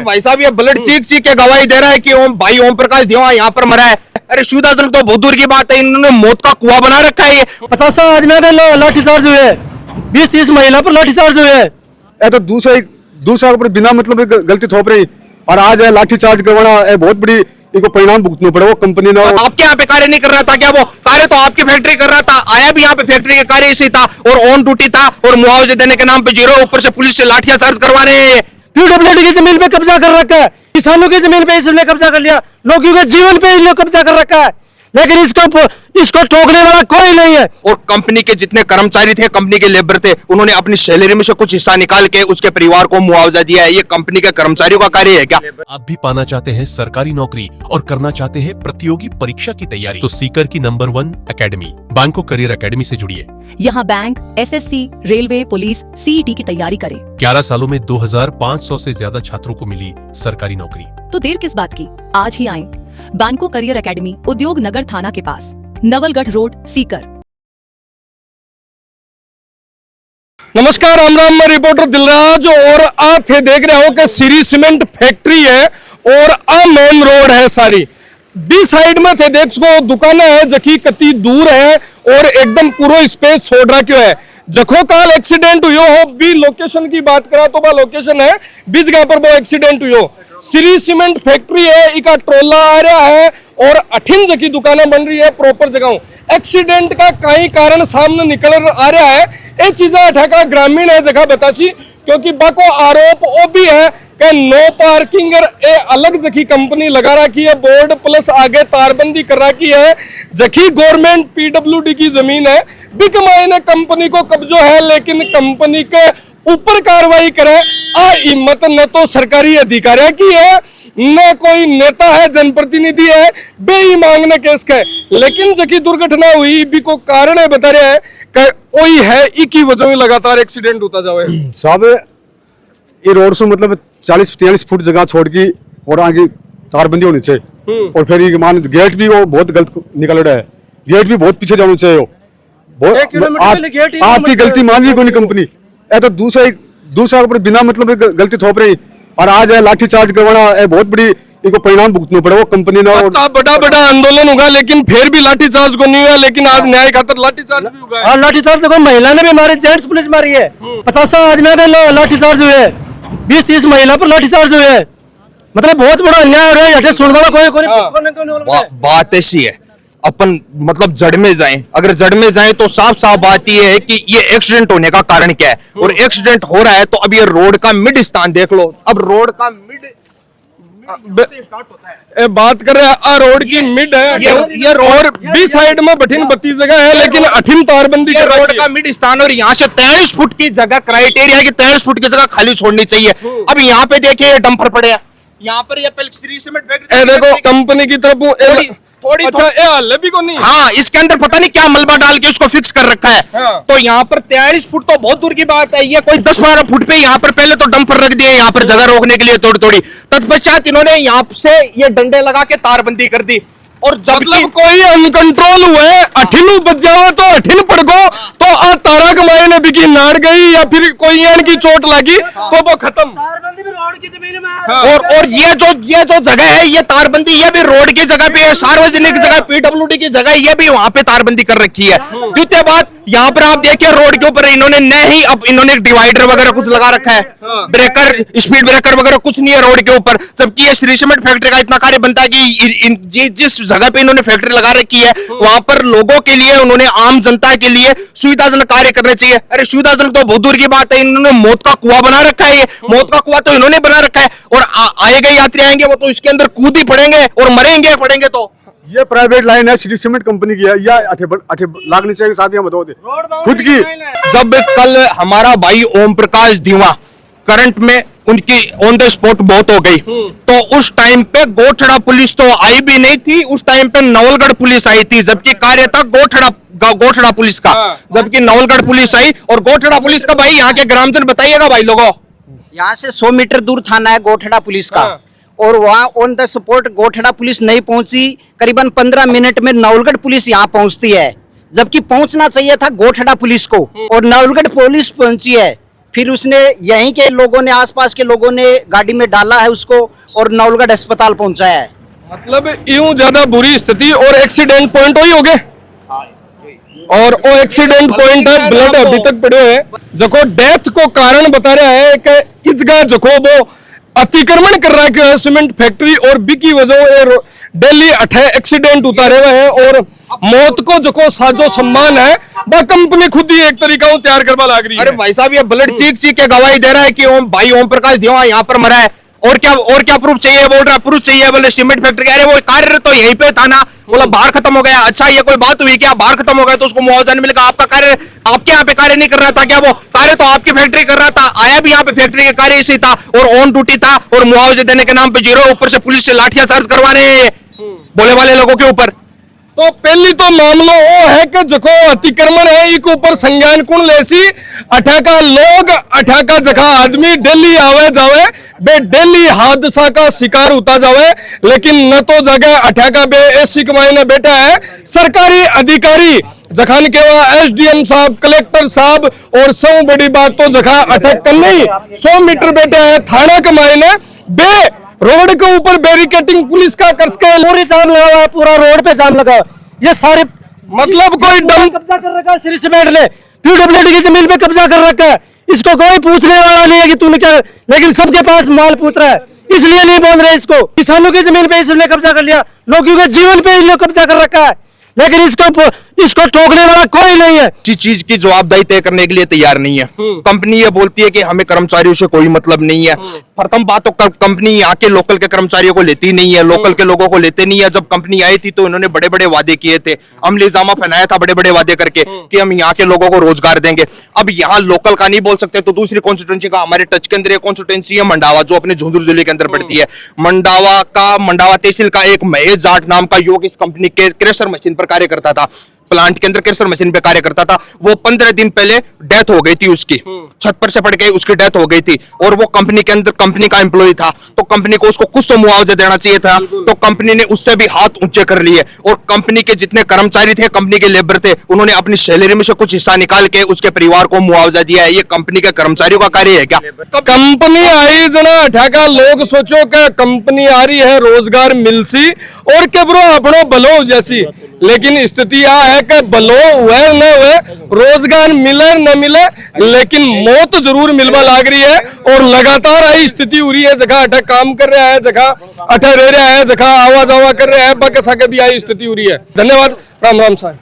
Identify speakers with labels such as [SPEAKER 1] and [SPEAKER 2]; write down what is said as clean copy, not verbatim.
[SPEAKER 1] भाई साहब ये ब्लड चीख चीख के गवाही दे रहा है कि ओम प्रकाश देवा यहाँ पर मरा है। अरे शिवदासन तो बहुत दूर की बात है, इन्होंने मौत का कुआं बना रखा है। ये
[SPEAKER 2] 50 आदमी लाठीचार्ज हुए, 20-30 महिला पर लाठीचार्ज हुए।
[SPEAKER 3] ये तो दूसरा ऊपर बिना मतलब गलती थोप रही और आज है लाठीचार्ज करवाना बहुत बड़ी इनको परिणाम भुगतना पड़े। वो कंपनी ने
[SPEAKER 1] आपके यहाँ पे कार्य नहीं कर रहा था क्या? वो कार्य तो आपकी फैक्ट्री कर रहा था, आया भी यहाँ पे फैक्ट्री के कार्य इसी था और ऑन ड्यूटी था और मुआवजे देने के नाम पे जीरो, ऊपर से पुलिस से लाठीचार्ज करवा रहे हैं।
[SPEAKER 2] पीडब्ल्यूडी की जमीन पे कब्जा कर रखा है, किसानों की जमीन पे इसने कब्जा कर लिया, लोगों के जीवन पे इसने कब्जा कर रखा है, लेकिन इसको ठोकने वाला कोई नहीं है।
[SPEAKER 1] और कंपनी के जितने कर्मचारी थे, कंपनी के लेबर थे, उन्होंने अपनी सैलरी में से कुछ हिस्सा निकाल के उसके परिवार को मुआवजा दिया है। ये कंपनी के कर्मचारियों का कार्य है क्या?
[SPEAKER 4] आप भी पाना चाहते हैं सरकारी नौकरी और करना चाहते हैं प्रतियोगी परीक्षा की तैयारी, तो सीकर की नंबर 1 एकेडमी बैंको करियर एकेडमी से जुड़िए।
[SPEAKER 5] यहाँ bank, SSC, railway, police, CET की तैयारी करें।
[SPEAKER 4] 11 सालों में 2500 से ज्यादा छात्रों को मिली सरकारी नौकरी।
[SPEAKER 5] तो देर किस बात की, आज ही आएं। बैंको करियर एकेडमी, उद्योग नगर थाना के पास, नवलगढ़ रोड, सीकर।
[SPEAKER 6] नमस्कार, राम राम। मैं रिपोर्टर दिलराज और आप थे देख रहे हो कि श्री सीमेंट फैक्ट्री है और आ मेन रोड है सारी। बी साइड में थे देख सको दुकानें है जखी कति दूर है और एकदम पूरा स्पेस छोड़ रखो है। जखो काल एक्सीडेंट हुई हो, बी लोकेशन की बात करा तो बा लोकेशन है बीच जगह पर वो एक्सीडेंट हुई हो। श्री सीमेंट फैक्ट्री है, इका ट्रोला आ रहा है और 18 जगह दुकानें बन रही है प्रॉपर जगह। एक्सीडेंट का कई कारण सामने निकल आ रहा है, ये चीजें अठाका ग्रामीण है जगह बतासी, क्योंकि बाको आरोप वो भी है कि नो पार्किंग ए अलग जखी कंपनी लगा रखी है, बोर्ड प्लस आगे तारबंदी कर रखी है। जखी गवर्नमेंट पीडब्ल्यूडी की जमीन है, बिक मायने कंपनी को कब्जो है, लेकिन कंपनी के ऊपर कार्रवाई करे आ हिम्मत न तो सरकारी अधिकारी की है न कोई नेता है, जनप्रतिनिधि है, बेईमान ने केस के। लेकिन जकी दुर्घटना हुई भी को कारण है बता रहे हैं कि वही है इकी वजह में लगातार एक्सीडेंट होता जावे।
[SPEAKER 3] साहब ये रोड से मतलब 40-43 फुट जगह छोड़ की और आगे तारबंदी होनी चाहिए और फिर ये मान गेट भी वो बहुत गलत निकल रहा है, गेट भी बहुत पीछे जाना चाहिए। आपकी गलती मान ली कोई कंपनी, तो दूसरा ऊपर बिना मतलब गलती थोप रही और आज है लाठीचार्ज करवाना बहुत बड़ी इनको परिणाम भुगतना पड़े। वो कंपनी ने
[SPEAKER 6] बड़ा आंदोलन होगा लेकिन फिर भी लाठीचार्ज को नहीं हुआ, लेकिन आज न्याय खातर लाठीचार्ज भी होगा।
[SPEAKER 2] और लाठीचार्ज देखो महिला ने भी मारी, जेंट्स पुलिस मारी है। 50 आदमी लाठीचार्ज हुए, 20-30 महिला पर लाठीचार्ज हुए। मतलब बहुत बड़ा अन्याय हो रहा है। सुनने वाला कोई
[SPEAKER 1] बात ऐसी है, अपन मतलब जड़ में जाएं, अगर जड़ में जाएं तो साफ साफ बात ये है कि ये एक्सीडेंट होने का कारण क्या है। और एक्सीडेंट हो रहा है तो अब ये रोड का मिड स्थान देख लो, अब रोड का मिड
[SPEAKER 6] बात कर रहे हैं रोड की मिड है, ये रोड बी साइड में बठिन 32 जगह है, लेकिन 18 तारबंदी
[SPEAKER 1] ये रोड का मिड स्थान और यहाँ से 43 फुट की जगह क्राइटेरिया की 43 फुट की जगह खाली छोड़नी चाहिए। अब यहाँ पे देखिए ये डंपर पड़े हैं, यहाँ पर ये श्री सीमेंट फैक्ट्री
[SPEAKER 6] देखो कंपनी की तरफ
[SPEAKER 1] थोड़ी
[SPEAKER 6] भी को नहीं।
[SPEAKER 1] हाँ, इसके अंदर पता नहीं क्या मलबा डाल के इसको फिक्स कर रखा है।
[SPEAKER 6] हाँ।
[SPEAKER 1] तो यहाँ पर 43 फुट तो बहुत दूर की बात है, ये कोई 10-12 फुट पे यहाँ पर पहले तो डंपर रख दिए यहाँ पर जगह रोकने के लिए थोड़ी तत्पश्चात इन्होंने यहाँ से ये डंडे लगा के तारबंदी कर दी। और जब
[SPEAKER 6] मतलब कोई अनकंट्रोल हुए अठिन बच जाओ तो अठिन पड़ गो तो आ तारा कमाए ने बिकी नाड़ गई या फिर कोई की चोट लगी तो वो खत्म।
[SPEAKER 1] और ये जो जगह है ये तारबंदी, ये भी रोड की जगह पे है, सार्वजनिक जगह पीडब्ल्यूडी की जगह, ये भी वहां पे तारबंदी कर रखी है। द्वितीय बात, यहाँ पर आप देखिए रोड के ऊपर इन्होंने नहीं, अब इन्होंने डिवाइडर वगैरह कुछ लगा रखा है, ब्रेकर, स्पीड ब्रेकर वगैरह कुछ नहीं है रोड के ऊपर। जबकि ये श्री सीमेंट फैक्ट्री का इतना कार्य बनता है कि जिस जगह पे इन्होंने फैक्ट्री लगा रखी है वहां पर लोगों के लिए, उन्होंने आम जनता के लिए सुविधाजनक कार्य करने चाहिए। अरे सुविधाजनक तो बहुत दूर की बात है, इन्होंने मौत का कुआं बना रखा है। ये मौत का कुआं तो इन्होंने बना रखा है और आए गए यात्री आएंगे वो तो इसके अंदर कूद ही पड़ेंगे और मरेंगे पड़ेंगे। तो
[SPEAKER 3] ये प्राइवेट लाइन है, श्री सीमेंट कंपनी की है, या लागनी चाहिए साहब, यहाँ बताओ दे खुद की।
[SPEAKER 1] जब कल हमारा भाई ओम प्रकाश दीवा करंट में उनकी ऑन द स्पॉट मौत हो गई, तो उस टाइम पे गोठड़ा पुलिस तो आई भी नहीं थी, उस टाइम पे नवलगढ़ पुलिस आई थी, जबकि कार्य था गोठड़ा पुलिस का। जबकि नवलगढ़ पुलिस आई और गोठड़ा पुलिस का, भाई यहाँ के ग्रामजन बताइएगा भाई लोगों,
[SPEAKER 7] यहाँ से 100 मीटर दूर थाना है गोठड़ा पुलिस का और वहाँ on the spot Gothda police नहीं पहुंची। करीबन 15 मिनट में नवलगढ़ पुलिस यहाँ पहुंचती है, जबकि पहुंचना चाहिए था गोठड़ा पुलिस को और नवलगढ़ पुलिस पहुंची है। फिर उसने यहीं के लोगों ने, आसपास के लोगों ने गाड़ी में डाला है उसको और नवलगढ़ अस्पताल पहुंचाया है।
[SPEAKER 6] मतलब यूं ज्यादा बुरी स्थिति और एक्सीडेंट पॉइंट वही हो गए और वो एक्सीडेंट पॉइंट है, ब्लड अभी तक पड़े हुए हैं। जको डेथ को कारण बता रहा है कि इसका जको वो अतिक्रमण कर रहा है कि सीमेंट फैक्ट्री और बी की वजह डेली 8 एक्सीडेंट उतारे हुए हैं और मौत को जको साजो सम्मान है वह कंपनी खुद ही एक तरीका तैयार करवा लाग रही है।
[SPEAKER 1] अरे भाई साहब, ये ब्लड चीख चीख के गवाही दे रहा है कि ओम प्रकाश देवा यहाँ पर मरा है। और क्या प्रूफ चाहिए? बोल रहा प्रूफ चाहिए, बोले सीमेंट फैक्ट्री। अरे वो कार्य तो यहीं पे था ना, बोला बाहर खत्म हो गया। अच्छा, ये कोई बात हुई क्या? बाहर खत्म हो गया तो उसको मुआवजा नहीं मिलेगा? आपका कार्य आपके यहाँ पे कार्य नहीं कर रहा था क्या? वो कार्य तो आपकी फैक्ट्री कर रहा था, आया भी यहाँ पे फैक्ट्री के कार्य इसी था और ऑन ड्यूटी था और मुआवजे देने के नाम पे जीरो, ऊपर से पुलिस से लाठियां चार्ज करवा रहे हैं बोले वाले लोगों के ऊपर।
[SPEAKER 6] तो पहली तो मामलो वो है कि जको अतिक्रमण है एक ऊपर संज्ञान कुण लेसी अठा का लोग अठा का जगह आदमी डेली आवे जावे बे डेली हादसा का शिकार होता जावे, लेकिन न तो जगह अठा का बे ऐसी कमाई ने बैठा है सरकारी अधिकारी जखान के वहां एसडीएम साहब, कलेक्टर साहब और सब बड़ी बात तो जगह अटक कर नहीं 100 मीटर बैठा है थाना कमाई ने बे रोड के ऊपर बैरिकेटिंग पुलिस का करके
[SPEAKER 2] पूरी जाम लगा हुआ है, पूरा रोड पे जाम लगा हुआ है। ये सारे
[SPEAKER 6] मतलब कोई डम
[SPEAKER 2] कब्जा कर रखा है श्री सीमेंट ने, पीडब्ल्यूडी की जमीन पे कब्जा कर रखा है। इसको कोई पूछने वाला नहीं है कि तूने क्या, लेकिन सबके पास माल पूछ रहा है, इसलिए नहीं बोल रहे इसको। किसानों की जमीन पे इसने कब्जा कर लिया, लोगों के जीवन पे इसने कब्जा कर रखा है, लेकिन इसको ठोकने वाला कोई नहीं है।
[SPEAKER 1] किसी चीज की जवाबदारी तय करने के लिए तैयार नहीं है। कंपनी ये बोलती है कि हमें कर्मचारियों से कोई मतलब नहीं है। प्रथम बात तो कंपनी यहाँ के लोकल के कर्मचारियों को लेती नहीं है, लोकल के लोगों को लेते नहीं है। जब कंपनी आई थी तो इन्होंने बड़े बड़े वादे किए थे, अमली जामा पहनाया था बड़े बड़े वादे करके कि हम यहाँ के लोगों को रोजगार देंगे। अब यहाँ लोकल का नहीं बोल सकते तो दूसरी कॉन्स्टिट्यूंसी का, हमारे टच के अंदर एक कॉन्स्टिट्यूंसी है मंडावा, जो अपने झुंझुनू जिले के अंदर पड़ती है। मंडावा तहसील का एक महेश जाट नाम का युवक इस कंपनी के क्रेशर मशीन पर कार्य करता था, प्लांट के अंदर क्रेशर मशीन पे कार्य करता था। वो 15 दिन पहले डेथ हो गई थी उसकी, छत पर से पड़ गई, उसकी डेथ हो गई थी और वो कंपनी के अंदर कंपनी का एम्प्लॉय था, तो कंपनी को उसको कुछ तो मुआवजा देना चाहिए था। तो कंपनी ने उससे भी हाथ ऊंचे कर लिए और कंपनी के जितने कर्मचारी थे, कंपनी के लेबर थे, उन्होंने अपनी सैलरी में से कुछ हिस्सा निकाल के उसके परिवार को मुआवजा दिया है। ये कंपनी के कर्मचारियों का कार्य है क्या?
[SPEAKER 6] कंपनी आई जना अठाका लोग सोचो कि कंपनी आ रही है रोजगार मिलसी और के ब्रो अपनो बलो जैसी, लेकिन स्थिति यह है कि बलो हुए न हुए, रोजगार मिले न मिले, लेकिन मौत जरूर मिलवा लाग रही है और लगातार आई स्थिति हो रही है। जगह अटक काम कर रहा है, जगह अटक रह रहा है, जगह आवा जावा कर रहा है, बाकी साके भी आई स्थिति हो रही है। धन्यवाद, राम राम साहब।